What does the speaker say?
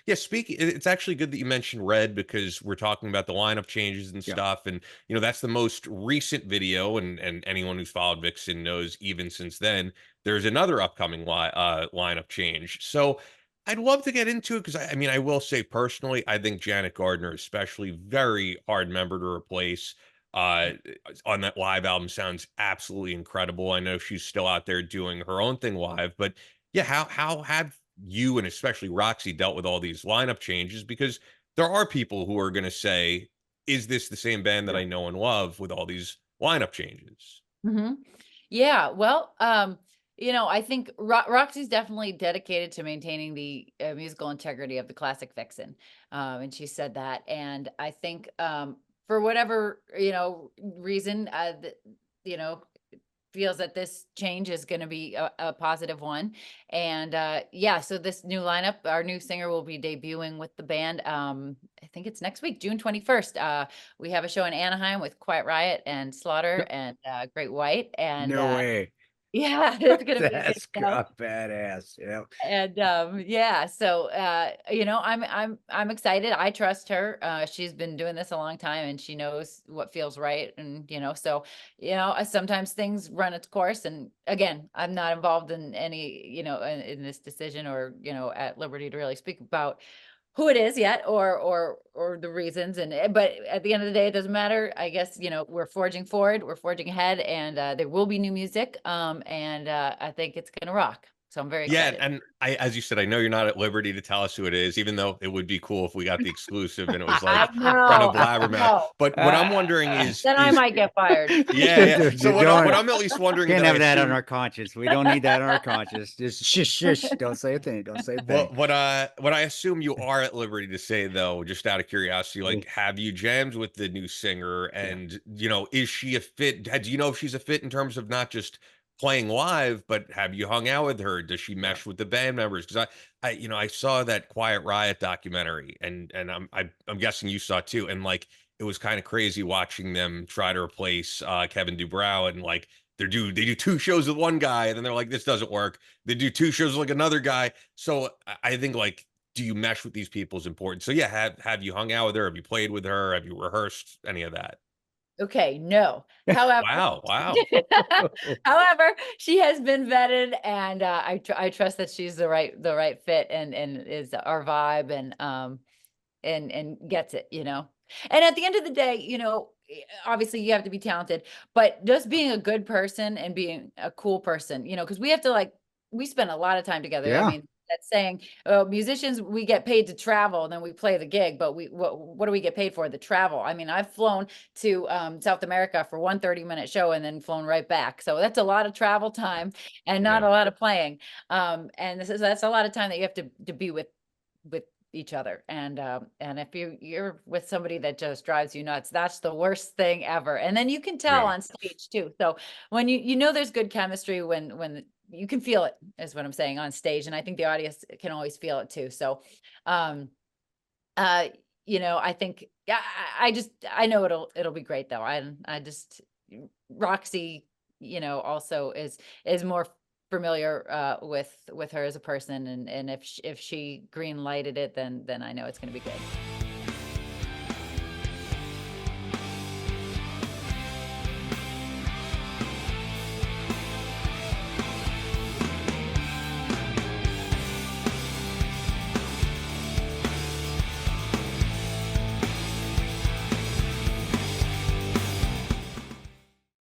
Yeah, speaking, it's actually good that you mentioned Red because we're talking about the lineup changes and Yeah. stuff, and that's the most recent video, and anyone who's followed Vixen knows even since then there's another upcoming lineup change. So I'd love to get into it because I mean I will say personally I think Janet Gardner, especially, very hard member to replace. Uh, on that live album sounds absolutely incredible. I know she's still out there doing her own thing live, but yeah, how have you and especially Roxy dealt with all these lineup changes? Because there are people who are going to say, "Is this the same band that Yeah. I know and love?" With all these lineup changes. Mhm. Yeah, well, I think Roxy's definitely dedicated to maintaining the musical integrity of the classic Vixen, and she said that. And I think for whatever reason, you know, feels that this change is going to be a positive one. And yeah, so this new lineup, our new singer will be debuting with the band. I think it's next week, June 21st. We have a show in Anaheim with Quiet Riot and Slaughter Yep. and Great White. And No way. yeah, it's gonna be a good That's show. badass. Yeah. And, yeah, so, I'm excited. I trust her. She's been doing this a long time and she knows what feels right. And, so, sometimes things run its course. And again, I'm not involved in any, in this decision or, at liberty to really speak about who it is yet or the reasons. And but at the end of the day, it doesn't matter. I guess, we're forging forward, we're forging ahead, and there will be new music. And I think it's gonna rock. So I'm very Yeah, excited. and as you said, I know you're not at liberty to tell us who it is, even though it would be cool if we got the exclusive and it was I like kind of know, I blabbermouth. know. But what I'm wondering is Then I is might get fired. yeah, yeah. So You what don't I'm at least wondering can't that I have that on assume our conscience. We don't need that on our conscience. Just shush, shush. Don't say a thing. Don't say a thing. what I assume you are at liberty to say, though, just out of curiosity, like, have you jammed with the new singer? Yeah. And is she a fit? Do you know if she's a fit in terms of not just playing live, but have you hung out with her? Does she Yeah. mesh with the band members? Because I saw that Quiet Riot documentary, and I'm guessing you saw it too, and like it was kind of crazy watching them try to replace Kevin Dubrow, and like they do two shows with one guy, and then they're like, this doesn't work. They do two shows with like another guy. So I think, like, do you mesh with these people is important. So yeah, have you hung out with her? Have you played with her? Have you rehearsed any of that? Okay, no. However, Wow, wow. however, she has been vetted, and I trust that she's the right fit and is our vibe and gets it. And at the end of the day, obviously you have to be talented, but just being a good person and being a cool person, because we have to we spend a lot of time together. I Yeah. mean, that's saying, musicians, we get paid to travel and then we play the gig, but what do we get paid for? The travel. I mean, I've flown to South America for one 30-minute show and then flown right back. So that's a lot of travel time and not Yeah. a lot of playing. And that's a lot of time that you have to be with each other. And if you're with somebody that just drives you nuts, that's the worst thing ever. And then you can tell Yeah. on stage too. So when there's good chemistry, when you can feel it, is what I'm saying, on stage. And I think the audience can always feel it too. So um uh I think, yeah, I know it'll be great though. I just Roxy, also is more familiar with her as a person. And if she green lighted it, then I know it's going to be good.